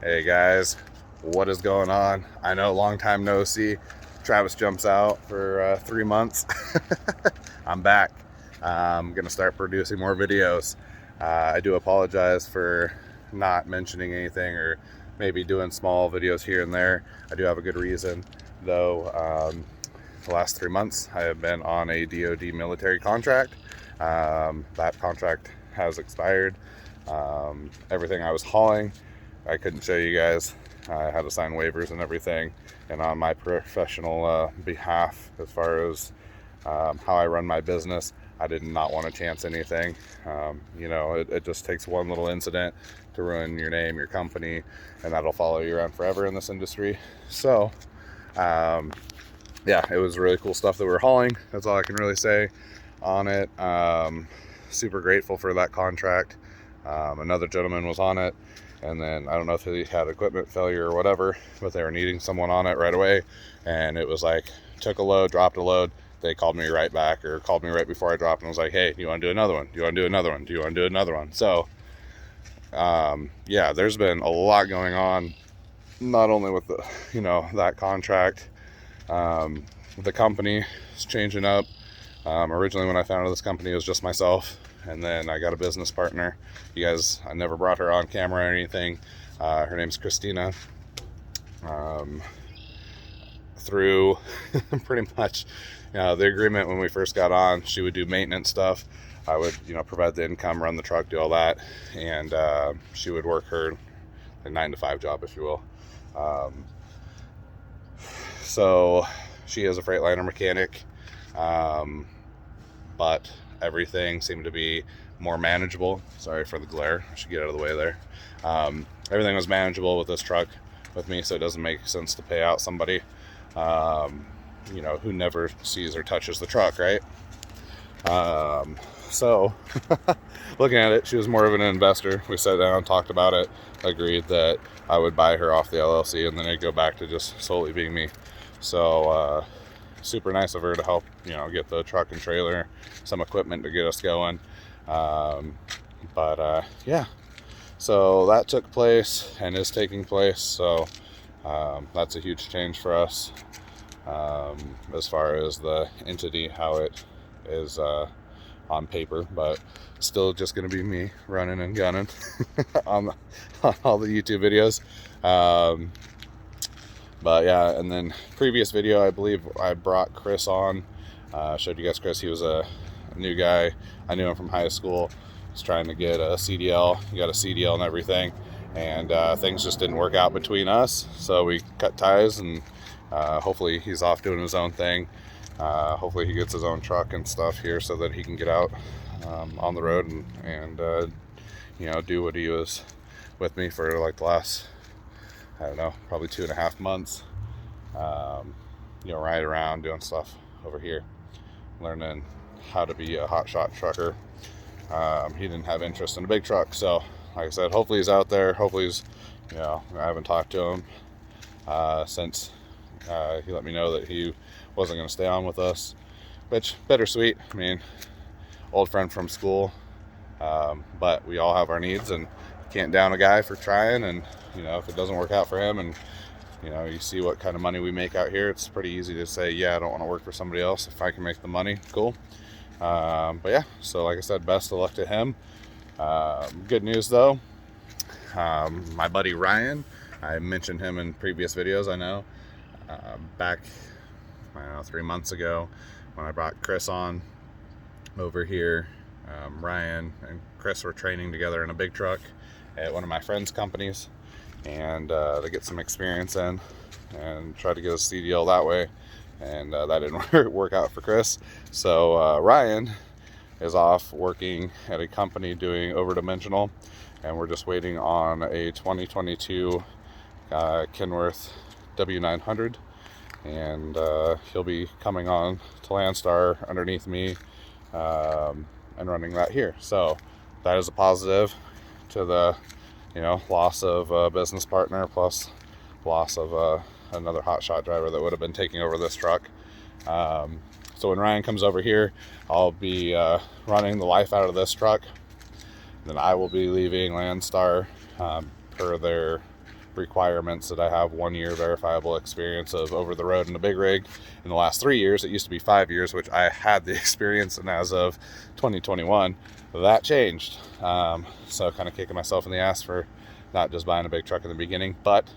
Hey guys, what is going on? I know, long time no see. Travis jumps out for 3 months. I'm back. I'm gonna start producing more videos. I do apologize for not mentioning anything or maybe doing small videos here and there. I do have a good reason, though. The last 3 months I have been on a DoD military contract. That contract has expired. Everything I was hauling, I couldn't show you guys. I had to sign waivers and everything, and on my professional behalf, as far as how I run my business, I did not want to chance anything. It just takes one little incident to ruin your name, your company, and that'll follow you around forever in this industry. So yeah, it was really cool stuff that we were hauling. That's all I can really say on it. Super grateful for that contract. Another gentleman was on it, and then I don't know if he had equipment failure or whatever, but they were needing someone on it right away, and it was like, took a load, dropped a load. They called me right back, or called me right before I dropped, and was like, hey, do you want to do another one? Do you want to do another one? Do you want to do another one? So yeah, there's been a lot going on, not only with that contract. The company is changing up. Originally, when I founded this company, it was just myself, and then I got a business partner. I never brought her on camera or anything. Her name's Christina. Through pretty much the agreement when we first got on, she would do maintenance stuff. I would provide the income, run the truck, do all that, and she would work her 9 to 5 job, if you will. So she is a Freightliner mechanic, but everything seemed to be more manageable. Sorry for the glare. I should get out of the way there. Everything was manageable with this truck with me, so it doesn't make sense to pay out somebody who never sees or touches the truck, right? So looking at it, she was more of an investor. We sat down, talked about it, agreed that I would buy her off the LLC, and then it'd go back to just solely being me. So super nice of her to help get the truck and trailer, some equipment to get us going. Yeah, so that took place and is taking place. So that's a huge change for us, as far as the entity, how it is on paper, but still just going to be me running and gunning on all the YouTube videos. But yeah, and then previous video, I believe I brought Chris on. Showed you guys Chris. He was a new guy. I knew him from high school. Was trying to get a CDL. He got a CDL and everything, and things just didn't work out between us. So we cut ties, and hopefully he's off doing his own thing. Hopefully he gets his own truck and stuff here so that he can get out on the road and do what he was with me for like the last, I don't know, probably 2.5 months. Ride around doing stuff over here, learning how to be a hotshot trucker. He didn't have interest in a big truck, so like I said, hopefully he's out there. Hopefully he's, I haven't talked to him since he let me know that he wasn't going to stay on with us, which bittersweet. I mean, old friend from school, but we all have our needs, and can't down a guy for trying. And if it doesn't work out for him, and you see what kind of money we make out here, it's pretty easy to say, yeah, I don't want to work for somebody else if I can make the money. Cool. But yeah, so like I said, best of luck to him. Good news though, my buddy Ryan, I mentioned him in previous videos, I know, back 3 months ago when I brought Chris on over here. Ryan and Chris were training together in a big truck at one of my friends' companies, and to get some experience in and try to get a CDL that way, and that didn't work out for Chris. So Ryan is off working at a company doing overdimensional, and we're just waiting on a 2022 Kenworth W900, and he'll be coming on to Landstar underneath me and running that here. So that is a positive to the loss of a business partner, plus loss of another hotshot driver that would have been taking over this truck. So when Ryan comes over here, I'll be running the life out of this truck. Then I will be leaving Landstar per their requirements that I have 1 year verifiable experience of over the road in a big rig. In the last 3 years, it used to be 5 years, which I had the experience, and as of 2021, that changed. So kind of kicking myself in the ass for not just buying a big truck in the beginning, but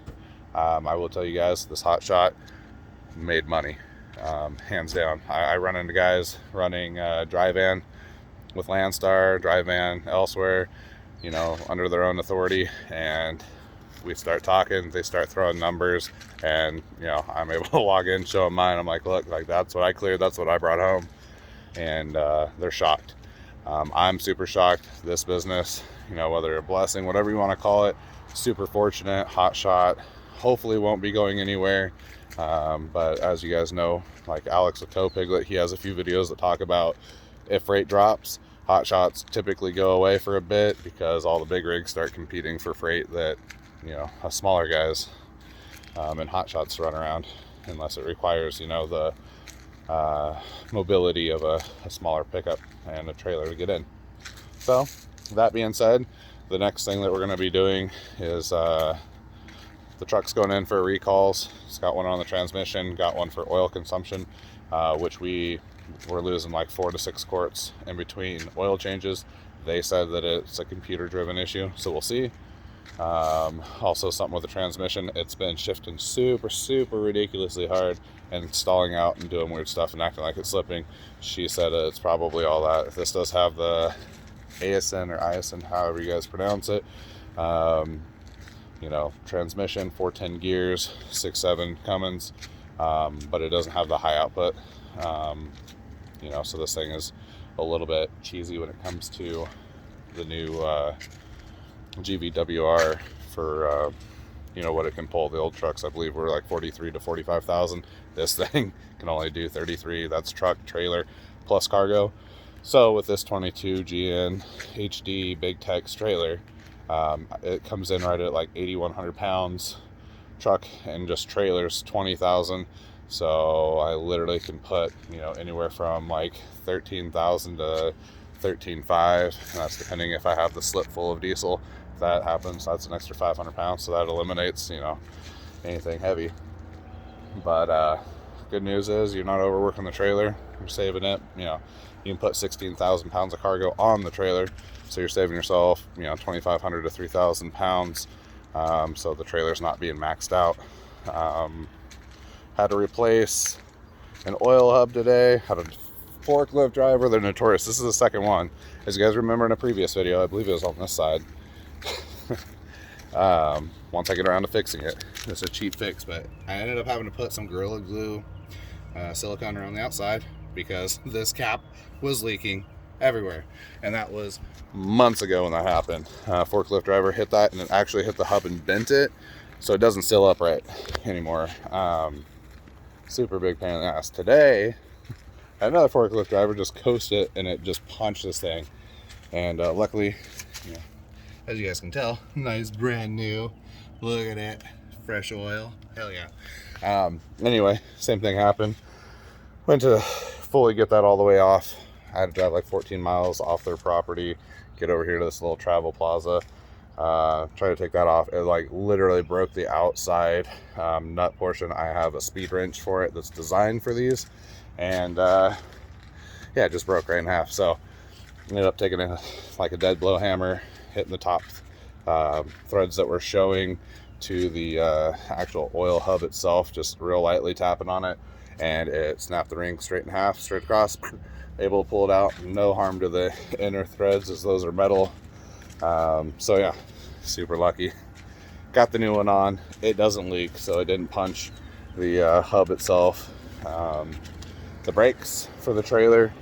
I will tell you guys, this hot shot made money, hands down. I run into guys running dry van with Landstar, dry van elsewhere, you know, under their own authority, and we start talking, they start throwing numbers, and you know, I'm able to log in, show them mine. I'm like, look, like that's what I cleared, that's what I brought home, and they're shocked. I'm super shocked. This business, you know, whether a blessing, whatever you want to call it, super fortunate. Hot shot hopefully won't be going anywhere, but as you guys know, like Alex with Tow Piglet, he has a few videos that talk about if freight drops, hot shots typically go away for a bit because all the big rigs start competing for freight that, you know, us smaller guys and hot shots run around, unless it requires, you know, the mobility of a smaller pickup and a trailer to get in. So that being said, the next thing that we're going to be doing is the truck's going in for recalls. It's got one on the transmission, got one for oil consumption, which we're losing like 4 to 6 quarts in between oil changes. They said that it's a computer driven issue, so we'll see. Also something with the transmission, it's been shifting super ridiculously hard and stalling out and doing weird stuff and acting like it's slipping. She said it's probably all that. This does have the ASN or ISN, however you guys pronounce it, you know, transmission, 410 gears, 6.7 Cummins, but it doesn't have the high output, you know, so this thing is a little bit cheesy when it comes to the new GVWR for you know, what it can pull. The old trucks, I believe, were like 43 to 45,000. This thing can only do 33. That's truck, trailer, plus cargo. So with this 22 GN HD Big Tex trailer, it comes in right at like 8,100 pounds. Truck and just trailers 20,000. So I literally can put, you know, anywhere from like 13,000 to 13.5, and that's depending if I have the slip full of diesel. If that happens, that's an extra 500 pounds, so that eliminates, you know, anything heavy. But good news is you're not overworking the trailer, you're saving it. You know, you can put 16,000 pounds of cargo on the trailer, so you're saving yourself, you know, 2,500 to 3,000 pounds. So the trailer's not being maxed out. Had to replace an oil hub today. Had a forklift driver, they're notorious. This is the second one. As you guys remember in a previous video, I believe it was on this side. Once I get around to fixing it, it's a cheap fix, but I ended up having to put some Gorilla Glue silicone around the outside because this cap was leaking everywhere, and that was months ago when that happened. Forklift driver hit that, and it actually hit the hub and bent it, so it doesn't seal up right anymore. Super big pain in the ass. Today, another forklift driver just coasted it, and it just punched this thing. And luckily, you know, as you guys can tell, nice brand new. Look at it, fresh oil. Hell yeah. Anyway, same thing happened. Went to fully get that all the way off. I had to drive like 14 miles off their property, get over here to this little travel plaza. Try to take that off. It like literally broke the outside nut portion. I have a speed wrench for it that's designed for these, and yeah, it just broke right in half. So ended up taking like a dead blow hammer, hitting the top threads that were showing to the actual oil hub itself, just real lightly tapping on it, and it snapped the ring straight in half, straight across. Able to pull it out, no harm to the inner threads as those are metal. So yeah, super lucky. Got the new one on. It doesn't leak, so it didn't punch the hub itself. The brakes for the trailer,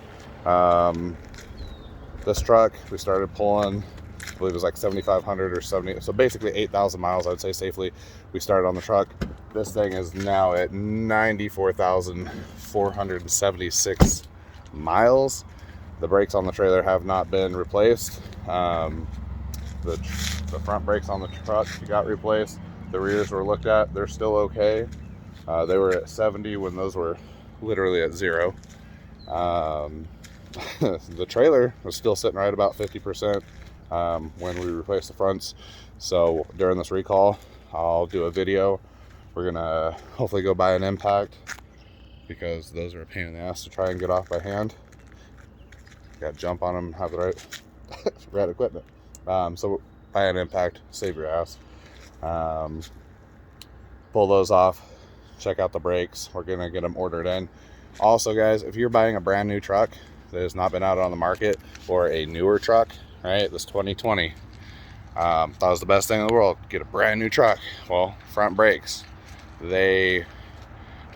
this truck, we started pulling, I believe it was like 7,500 or 70, so basically 8,000 miles, I'd say safely. We started on the truck. This thing is now at 94,476 miles. The brakes on the trailer have not been replaced. The front brakes on the truck got replaced. The rears were looked at. They're still okay. They were at 70 when those were literally at 0. The trailer was still sitting right about 50% when we replaced the fronts. So during this recall, I'll do a video. We're gonna hopefully go buy an impact, because those are a pain in the ass to try and get off by hand. Got to jump on them, have the right equipment. So buy an impact, save your ass. Pull those off, check out the brakes. We're gonna get them ordered in. Also, guys, if you're buying a brand new truck that has not been out on the market, or a newer truck, right, this 2020, that was the best thing in the world, get a brand new truck. Well, front brakes, they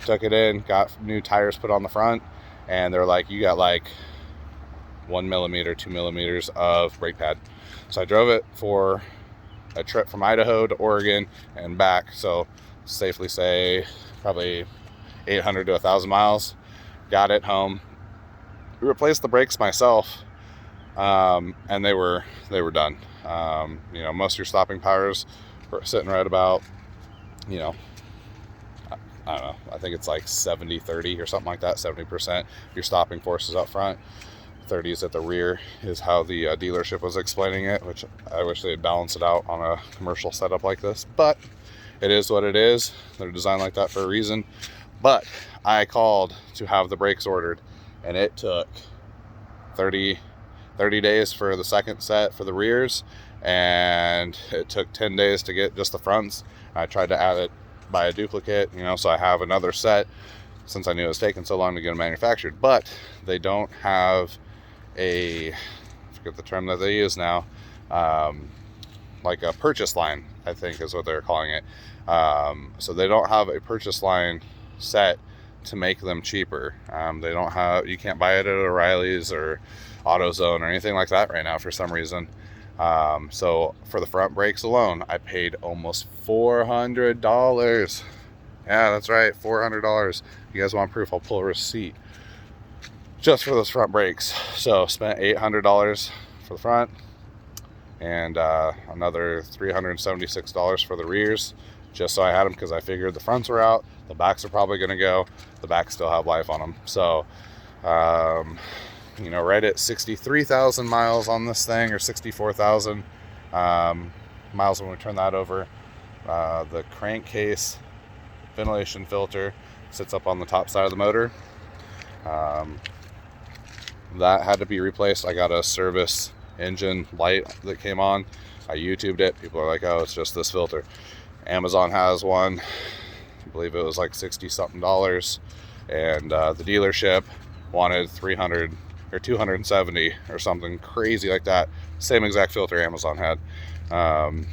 took it in, got new tires put on the front, and they're like, you got like 1 millimeter, 2 millimeters of brake pad. So I drove it for a trip from Idaho to Oregon and back, so safely say probably 800 to 1,000 miles. Got it home, replaced the brakes myself, and they were done. You know, most of your stopping powers were sitting right about, you know, I don't know, I think it's like 70-30 or something like that. 70% your stopping force is up front, 30 is at the rear, is how the dealership was explaining it, which I wish they'd balance it out on a commercial setup like this, but it is what it is. They're designed like that for a reason. But I called to have the brakes ordered, and it took 30 days for the second set for the rears, and it took 10 days to get just the fronts. I tried to add it by a duplicate, you know, so I have another set, since I knew it was taking so long to get them manufactured. But they don't have I forget the term that they use now, like a purchase line, I think is what they're calling it. So they don't have a purchase line set to make them cheaper. They don't have, you can't buy it at O'Reilly's or AutoZone or anything like that right now for some reason. So for the front brakes alone, I paid almost $400. Yeah, that's right, $400. You guys want proof? I'll pull a receipt just for those front brakes. So spent $800 for the front, and another $376 for the rears, just so I had them, because I figured the fronts were out, the backs are probably going to go, the backs still have life on them. So you know, right at 63,000 miles on this thing, or 64,000 miles when we turn that over. The crankcase ventilation filter sits up on the top side of the motor. That had to be replaced. I got a service engine light that came on. I YouTubed it. People are like, oh, it's just this filter. Amazon has one. I believe it was like 60 something dollars, and the dealership wanted 300 or 270 or something crazy like that. Same exact filter Amazon had, and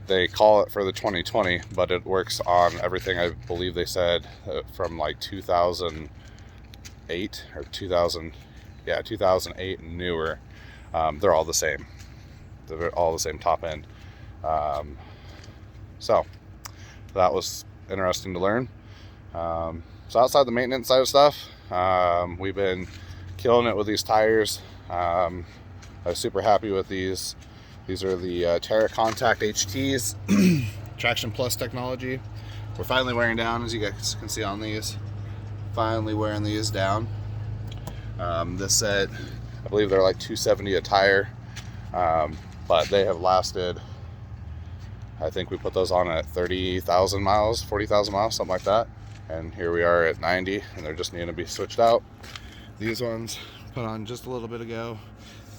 they call it for the 2020, but it works on everything. I believe they said from like 2008 or 2008 and newer. They're all the same. They're all the same top end. So that was interesting to learn. So outside the maintenance side of stuff, we've been killing it with these tires. I was super happy with these. These are the Terra Contact HTs, Traction Plus technology. We're finally wearing down, as you guys can see on these. Finally wearing these down. This set, I believe they're like $270 a tire, but they have lasted, I think we put those on at 30,000 miles, 40,000 miles, something like that. And here we are at 90, and they're just needing to be switched out. These ones put on just a little bit ago.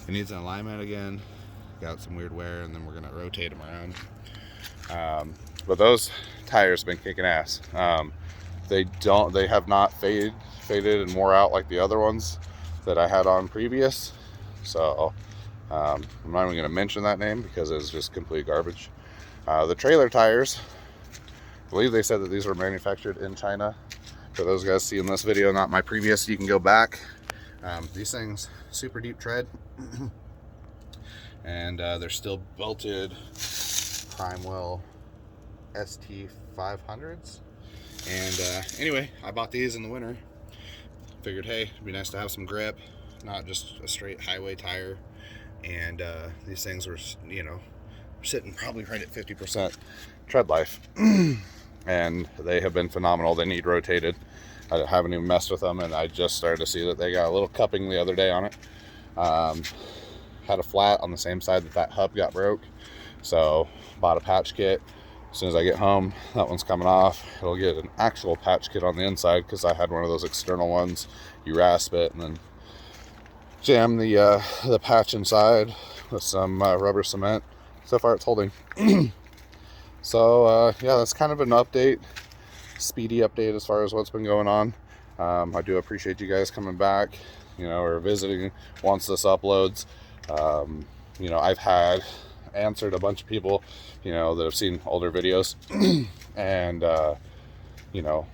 It needs an alignment again. Got some weird wear, and then we're gonna rotate them around. But those tires have been kicking ass. They have not faded and wore out like the other ones that I had on previous. So I'm not even gonna mention that name because it's just complete garbage. The trailer tires, I believe they said that these were manufactured in China. For those guys seeing this video, not my previous, you can go back. These things, super deep tread. And they're still belted Primewell ST500s. And anyway, I bought these in the winter. Figured, hey, it'd be nice to have some grip, not just a straight highway tire. And these things were, you know, sitting probably right at 50% tread life. And they have been phenomenal. They need rotated. I haven't even messed with them, and I just started to see that they got a little cupping the other day on it. Had a flat on the same side that hub got broke. So bought a patch kit. As soon as I get home, that one's coming off. It'll get an actual patch kit on the inside because I had one of those external ones. You rasp it and then jam the patch inside with some rubber cement. So far it's holding. So yeah, that's kind of an update, speedy update as far as what's been going on. I do appreciate you guys coming back, you know, or visiting once this uploads. You know, I've had answered a bunch of people, you know, that have seen older videos and you know,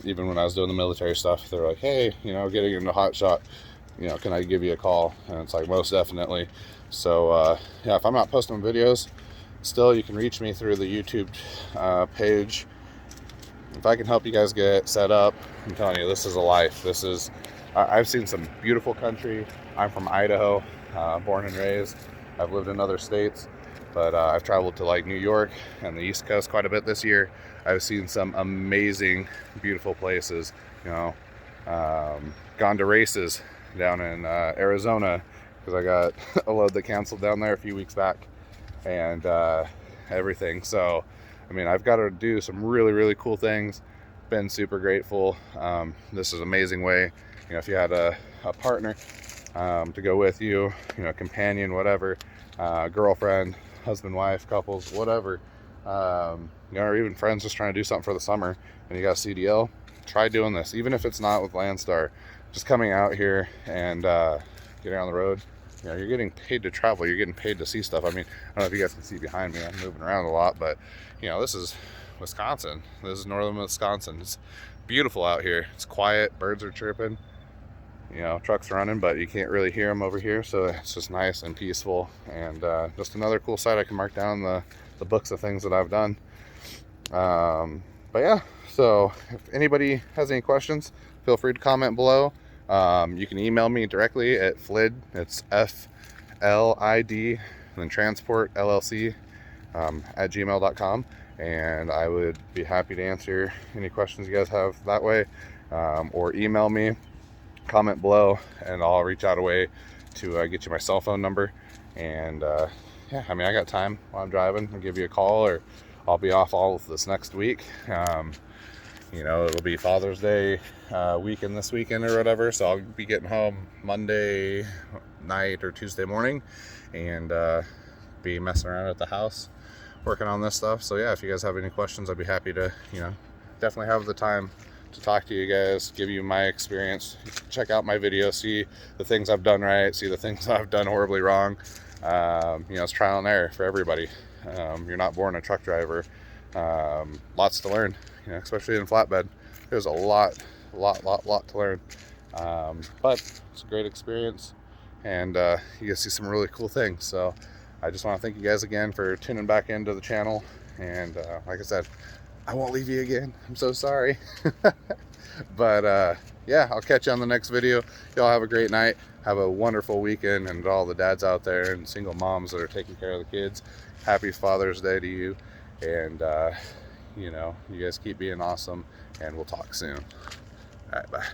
even when I was doing the military stuff, they're like, hey, you know, getting into hot shot, you know, can I give you a call? And it's like, most definitely. So yeah, if I'm not posting videos, still you can reach me through the YouTube page. If I can help you guys get set up, I'm telling you, this is a life. This is, I've seen some beautiful country. I'm from Idaho, born and raised. I've lived in other states, but I've traveled to like New York and the East Coast quite a bit this year. I've seen some amazing, beautiful places, you know, gone to races down in Arizona because I got a load that canceled down there a few weeks back and everything. So, I mean, I've got to do some really, really cool things. Been super grateful. This is an amazing way, you know, if you had a partner to go with you, you know, companion, whatever, girlfriend, husband, wife, couples, whatever, you know, or even friends just trying to do something for the summer and you got a CDL, try doing this, even if it's not with Landstar. Just coming out here and getting on the road. You know, you're getting paid to travel, you're getting paid to see stuff. I mean, I don't know if you guys can see behind me, I'm moving around a lot, but you know, this is Wisconsin. This is northern Wisconsin. It's beautiful out here. It's quiet, birds are chirping, you know, trucks running, but you can't really hear them over here, so it's just nice and peaceful, and just another cool site I can mark down the books of things that I've done. But yeah, so if anybody has any questions, feel free to comment below. You can email me directly at FLID, it's FLID, and then transport LLC at gmail.com, and I would be happy to answer any questions you guys have that way, or email me, comment below, and I'll reach out a way to get you my cell phone number. And yeah, I mean, I got time while I'm driving. I'll give you a call, or I'll be off all of this next week. You know, it'll be Father's Day weekend this weekend or whatever, so I'll be getting home Monday night or Tuesday morning and be messing around at the house working on this stuff. So yeah, if you guys have any questions, I'd be happy to, you know, definitely have the time to talk to you guys, give you my experience, check out my video, see the things I've done right, see the things I've done horribly wrong. You know, it's trial and error for everybody. You're not born a truck driver. Lots to learn, you know, especially in flatbed. There's a lot to learn. But it's a great experience, and you get to see some really cool things. So I just want to thank you guys again for tuning back into the channel. And like I said, I won't leave you again. I'm so sorry. But yeah, I'll catch you on the next video. Y'all have a great night. Have a wonderful weekend, and all the dads out there and single moms that are taking care of the kids, happy Father's Day to you. And you know, you guys keep being awesome, and we'll talk soon. All right, bye.